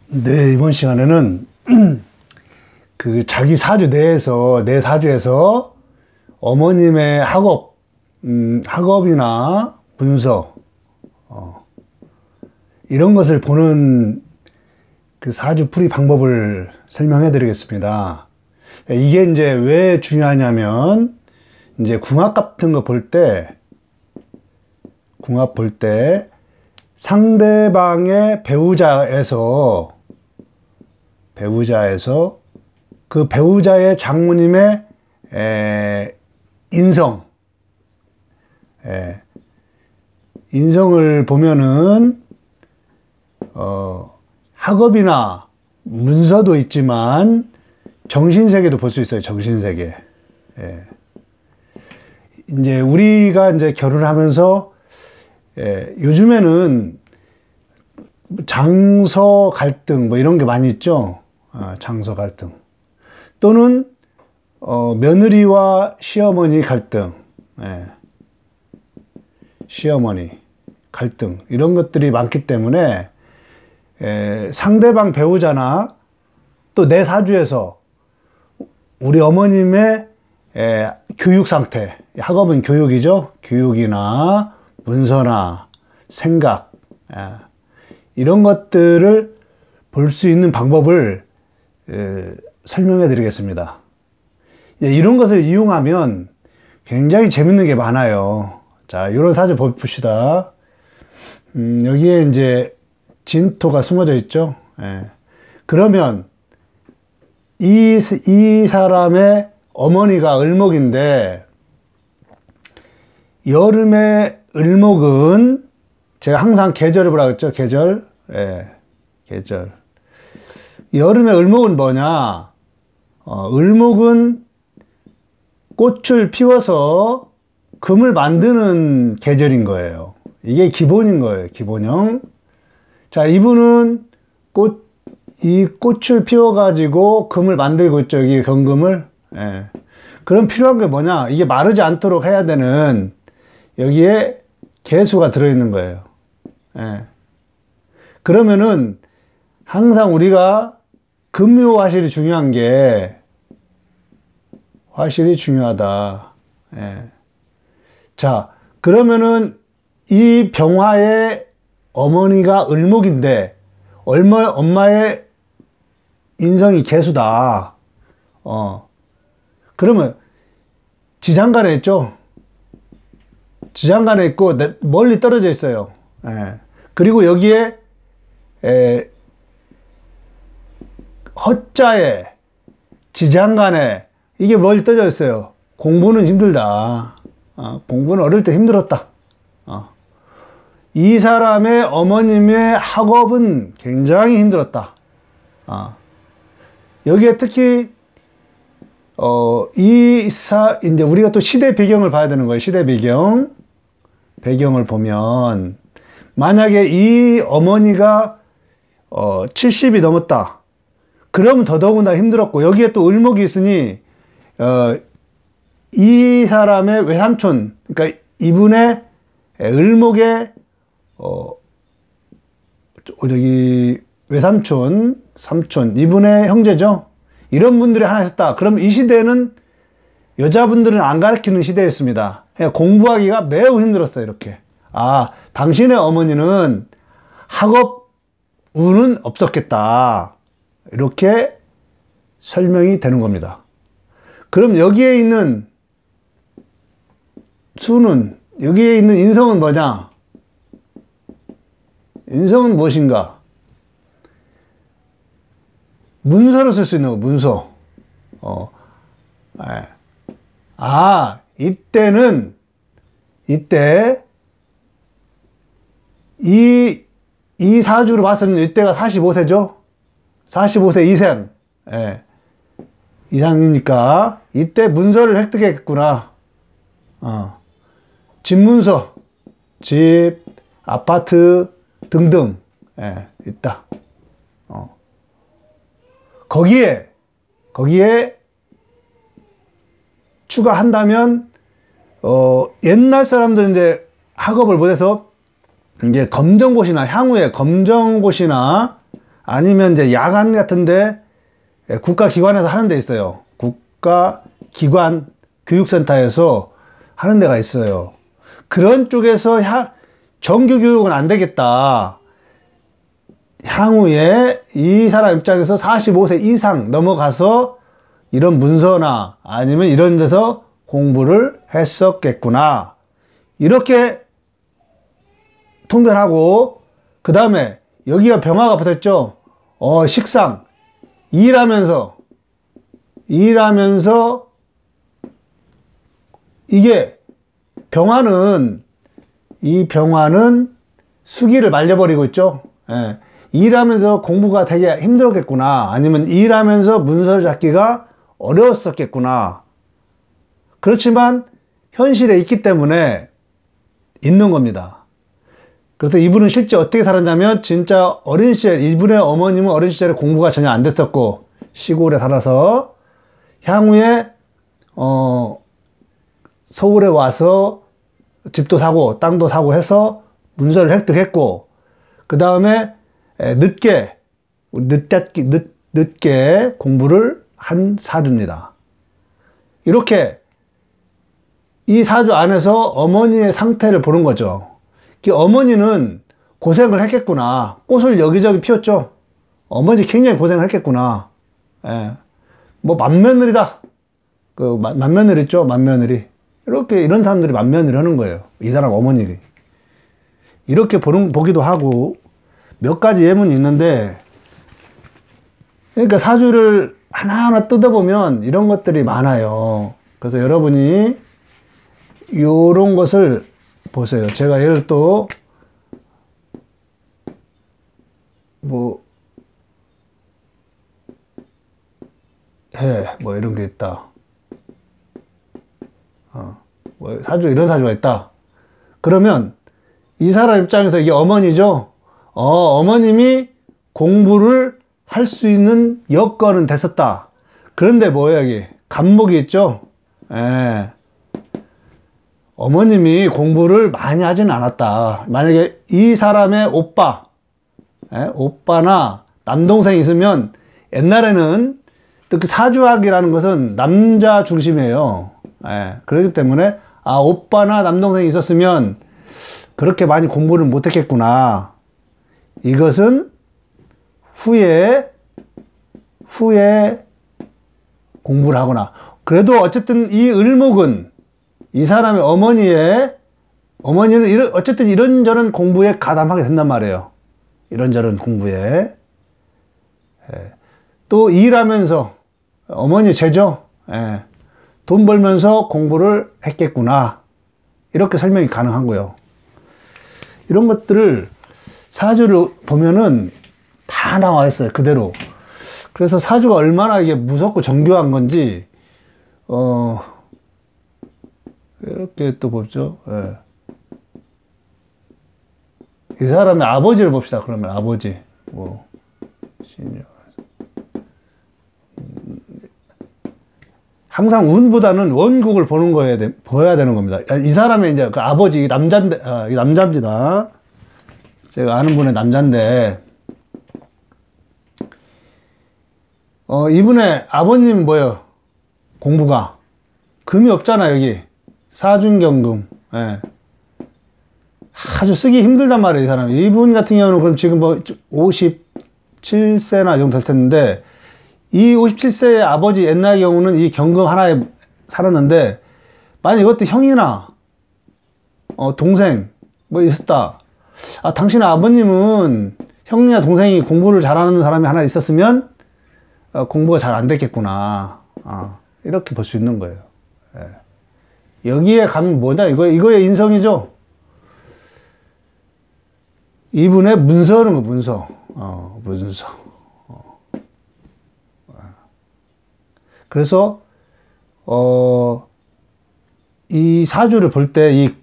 네, 이번 시간에는 그 자기 사주 내에서, 내 사주에서 어머님의 학업이나 문서, 이런 것을 보는 그 사주 풀이 방법을 설명해 드리겠습니다. 이게 이제 왜 중요하냐면, 이제 궁합 같은 거 볼 때, 상대방의 배우자에서 그 배우자의 장모님의 인성을 보면은 학업이나 문서도 있지만 정신세계도 볼 수 있어요. 정신세계. 이제 우리가 이제 결혼을 하면서 요즘에는 장서 갈등 뭐 이런 게 많이 있죠. 장서 갈등 또는 며느리와 시어머니 갈등, 시어머니 갈등 이런 것들이 많기 때문에 상대방 배우자나 또 내 사주에서 우리 어머님의 교육 상태, 학업은 교육이죠. 교육이나 문서나 생각, 이런 것들을 볼 수 있는 방법을 설명해 드리겠습니다. 이런 것을 이용하면 굉장히 재밌는 게 많아요. 자, 이런 사주 봅시다. 여기에 이제 진토가 숨어져 있죠. 그러면 이 사람의 어머니가 을목인데, 여름의 을목은 제가 항상 계절을 보라고 했죠. 계절. 계절. 여름의 을목은 뭐냐? 을목은 꽃을 피워서 금을 만드는 계절인 거예요. 이게 기본인 거예요. 기본형. 자, 이분은 이 꽃을 피워가지고 금을 만들고 있죠. 여기 경금을. 그럼 필요한 게 뭐냐? 이게 마르지 않도록 해야 되는 여기에 개수가 들어있는 거예요. 그러면은 항상 우리가 금묘화실이 중요한 게, 화실이 중요하다. 자, 그러면은 이 병화의 어머니가 을목인데 엄마의 인성이 개수다. 그러면 지장간에 있죠. 지장간에 있고 멀리 떨어져 있어요. 그리고 여기에 허자에 지장간에 이게 멀리 떨어져 있어요. 공부는 힘들다. 공부는 어릴 때 힘들었다. 이 사람의 어머님의 학업은 굉장히 힘들었다. 여기에 특히 이제 우리가 또 시대 배경을 봐야 되는 거예요. 시대 배경을 보면, 만약에 이 어머니가 70이 넘었다. 그러면 더더군다나 힘들었고, 여기에 또 을목이 있으니 이 사람의 외삼촌, 그러니까 이분의 을목의 저기 외삼촌, 삼촌, 이분의 형제죠. 이런 분들이 하나 있었다. 그럼 이 시대는 여자분들은 안 가르치는 시대였습니다. 공부하기가 매우 힘들었어요. 이렇게. 당신의 어머니는 학업 운은 없었겠다. 이렇게 설명이 되는 겁니다. 그럼 여기에 있는 수는, 여기에 있는 인성은 뭐냐? 인성은 무엇인가? 문서로 쓸 수 있는 거, 문서. 이때 이 사주로 봤을 때 이때가 45세죠? 45세 이생. 이상이니까 이때 문서를 획득했구나. 집문서, 집, 아파트 등등 있다. 거기에 추가한다면 옛날 사람들은 이제 학업을 못해서 이제 검정고시나 향후에 검정고시나 아니면 이제 야간 같은데 국가기관에서 하는 데 있어요. 국가기관 교육센터에서 하는 데가 있어요. 그런 쪽에서 정규교육은 안 되겠다. 향후에 이 사람 입장에서 45세 이상 넘어가서 이런 문서나 아니면 이런 데서 공부를 했었겠구나. 이렇게 통변하고, 그 다음에 여기가 병화가 붙었죠. 식상. 일하면서 이게 이 병화는 수기를 말려버리고 있죠. 예. 일하면서 공부가 되게 힘들었겠구나. 아니면 일하면서 문서를 잡기가 어려웠었겠구나. 그렇지만 현실에 있기 때문에 있는 겁니다. 그래서 이분은 실제 어떻게 살았냐면, 진짜 어린 시절, 이분의 어머님은 어린 시절에 공부가 전혀 안 됐었고 시골에 살아서 향후에 서울에 와서 집도 사고 땅도 사고 해서 문서를 획득했고, 그 다음에 늦게 공부를 한 사주입니다. 이렇게 이 사주 안에서 어머니의 상태를 보는 거죠. 어머니는 고생을 했겠구나. 꽃을 여기저기 피웠죠. 어머니 굉장히 고생을 했겠구나. 예. 뭐 맏며느리다. 맏며느리 있죠. 맏며느리. 이런 사람들이 맏며느리 하는 거예요. 이 사람 어머니를. 이렇게 보기도 하고, 몇 가지 예문이 있는데, 그러니까 사주를 하나하나 뜯어보면 이런 것들이 많아요. 그래서 여러분이 요런 것을 보세요. 제가 예를 또 뭐 이런 게 있다. 뭐 사주, 이런 사주가 있다. 그러면 이 사람 입장에서 이게 어머니죠. 어머님이 공부를 할 수 있는 여건은 됐었다. 그런데 뭐예요, 여기 간목이 있죠. 예. 어머님이 공부를 많이 하진 않았다. 만약에 이 사람의 오빠나 남동생이 있으면, 옛날에는 특히 사주학이라는 것은 남자 중심이에요. 그렇기 때문에 오빠나 남동생이 있었으면 그렇게 많이 공부를 못했겠구나. 이것은 후에 공부를 하거나, 그래도 어쨌든 이 을목은 이 사람의 어머니는 어쨌든 이런저런 공부에 가담하게 된단 말이에요. 이런저런 공부에. 또 일하면서, 어머니 제죠. 돈 벌면서 공부를 했겠구나. 이렇게 설명이 가능하고요. 이런 것들을 사주를 보면은 다 나와 있어요. 그대로. 그래서 사주가 얼마나 이게 무섭고 정교한 건지, 이렇게 또 보죠. 이 사람의 아버지를 봅시다. 그러면 아버지. 항상 운보다는 원국을 보여야 되는 겁니다. 이 사람의 이제 그 아버지, 남자입니다. 제가 아는 분의 남자인데, 이분의 아버님 뭐예요? 공부가. 금이 없잖아, 여기. 사준경금. 아주 쓰기 힘들단 말이에요, 이 사람. 이분 같은 경우는 그럼 지금 뭐 57세나 정도 됐었는데, 이 57세의 아버지 옛날 경우는 이 경금 하나에 살았는데, 만약 이것도 형이나 동생 뭐 있었다. 당신의 아버님은 형이나 동생이 공부를 잘하는 사람이 하나 있었으면 공부가 잘 안 됐겠구나. 이렇게 볼 수 있는 거예요. 여기에 가면 뭐냐? 이거의 인성이죠. 이분의 문서는 거, 문서. 그래서 이 사주를 볼 때 이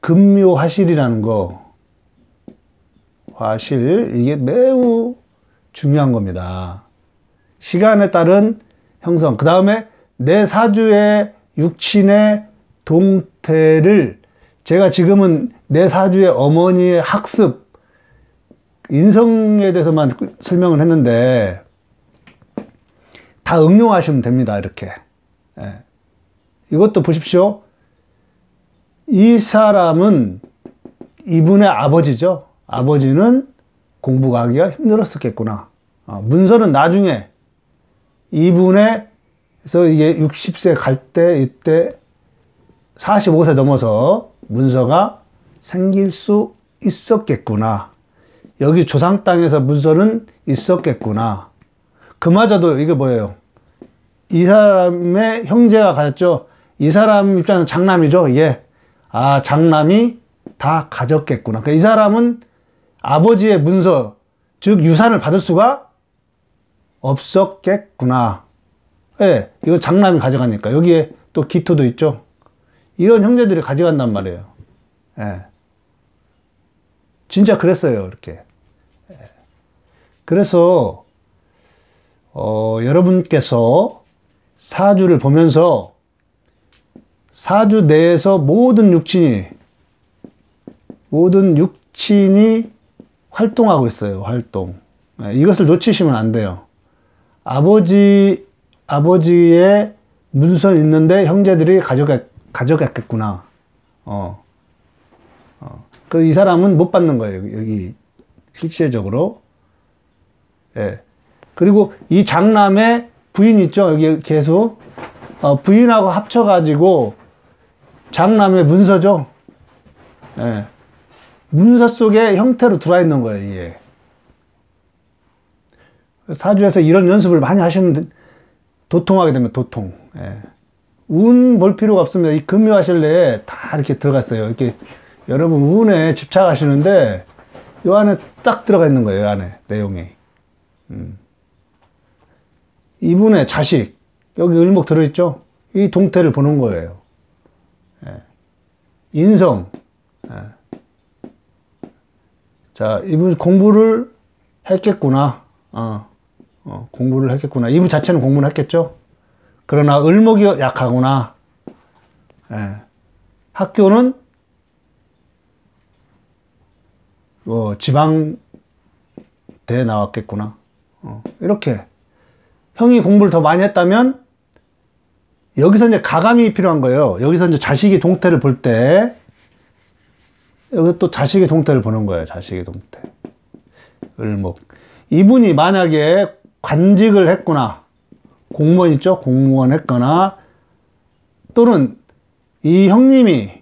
금묘화실이라는 거, 화실, 이게 매우 중요한 겁니다. 시간에 따른 형성, 그 다음에 내 사주의 육친의 동태를, 제가 지금은 내 사주의 어머니의 학습, 인성에 대해서만 설명을 했는데 다 응용하시면 됩니다. 이렇게. 예. 이것도 보십시오. 이 사람은 이분의 아버지죠. 아버지는 공부가 하기가 힘들었었겠구나. 문서는 나중에 이분의 그래서 이게 60세 갈 때 이때 45세 넘어서 문서가 생길 수 있었겠구나. 여기 조상 땅에서 문서는 있었겠구나. 그마저도 이게 뭐예요? 이 사람의 형제가 가졌죠. 이 사람 입장에서 장남이죠. 이게 장남이 다 가졌겠구나. 그러니까 이 사람은 아버지의 문서, 즉 유산을 받을 수가 없었겠구나. 예, 이거 장남이 가져가니까. 여기에 또 기토도 있죠. 이런 형제들이 가져간단 말이에요. 예. 진짜 그랬어요, 이렇게. 예. 그래서, 여러분께서 사주를 보면서 사주 내에서 모든 육친이 활동하고 있어요, 활동. 예, 이것을 놓치시면 안 돼요. 아버지의 문서 있는데 형제들이 가져갔겠구나. 이 사람은 못 받는 거예요, 여기, 실질적으로. 예. 그리고 이 장남의 부인 있죠, 여기 계수. 부인하고 합쳐가지고, 장남의 문서죠. 예. 문서 속의 형태로 들어와 있는 거예요, 이게. 사주에서 이런 연습을 많이 하시면 도통하게 되면 도통. 예. 운 볼 필요가 없습니다. 이 금묘하실래에 다 이렇게 들어갔어요. 이렇게 여러분 운에 집착하시는데 이 안에 딱 들어가 있는 거예요. 이 안에 내용이. 이분의 자식 여기 을목 들어있죠. 이 동태를 보는 거예요. 예. 인성. 예. 자, 이분 공부를 했겠구나. 공부를 했겠구나. 이분 자체는 공부를 했겠죠. 그러나 을목이 약하구나. 예. 학교는 지방대 나왔겠구나. 이렇게 형이 공부를 더 많이 했다면 여기서 이제 가감이 필요한 거예요. 여기서 이제 자식이 동태를 볼 때 여기 또 자식의 동태를 보는 거예요. 자식의 동태. 을목. 이분이 만약에 관직을 했거나 공무원 있죠? 공무원 했거나 또는 이 형님이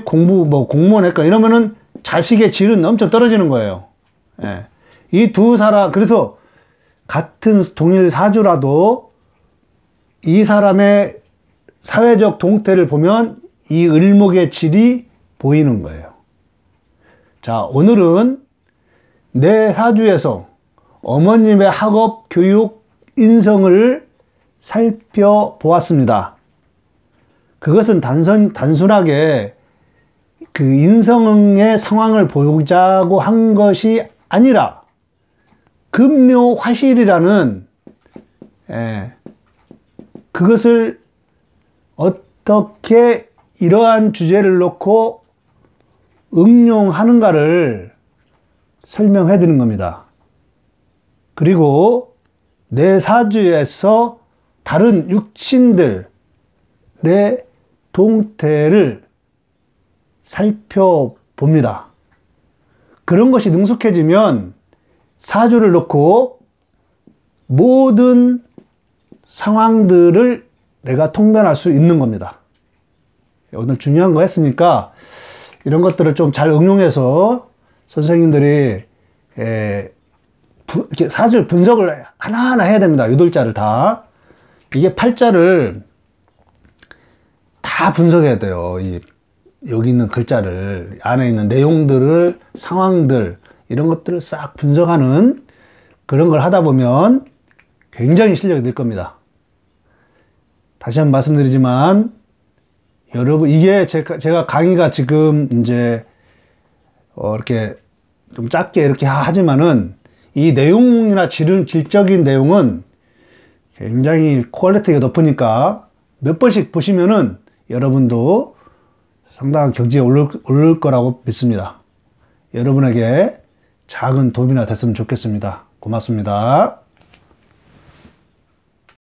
공무원 했거나 이러면은 자식의 질은 엄청 떨어지는 거예요. 예. 이 두 사람, 그래서 같은 동일 사주라도 이 사람의 사회적 동태를 보면 이 을목의 질이 보이는 거예요. 자, 오늘은 내 사주에서 어머님의 학업, 교육, 인성을 살펴보았습니다. 그것은 단순하게 그 인성의 상황을 보자고 한 것이 아니라 금묘화실이라는 그것을 어떻게 이러한 주제를 놓고 응용하는가를 설명해 드리는 겁니다. 그리고 내 사주에서 다른 육신들의 동태를 살펴봅니다. 그런 것이 능숙해지면 사주를 놓고 모든 상황들을 내가 통변할 수 있는 겁니다. 오늘 중요한 거 했으니까 이런 것들을 좀 잘 응용해서 선생님들이 이렇게 사주 분석을 하나하나 해야 됩니다. 8자를 다. 이게 8자를 다 분석해야 돼요. 여기 있는 글자를, 안에 있는 내용들을, 상황들, 이런 것들을 싹 분석하는 그런 걸 하다 보면 굉장히 실력이 늘 겁니다. 다시 한번 말씀드리지만, 여러분, 이게 제가 강의가 지금 이제, 이렇게 좀 짧게 이렇게 하지만은, 이 내용이나 질적인 내용은 굉장히 퀄리티가 높으니까 몇 번씩 보시면은 여러분도 상당한 경지에 오를 거라고 믿습니다. 여러분에게 작은 도움이나 됐으면 좋겠습니다. 고맙습니다.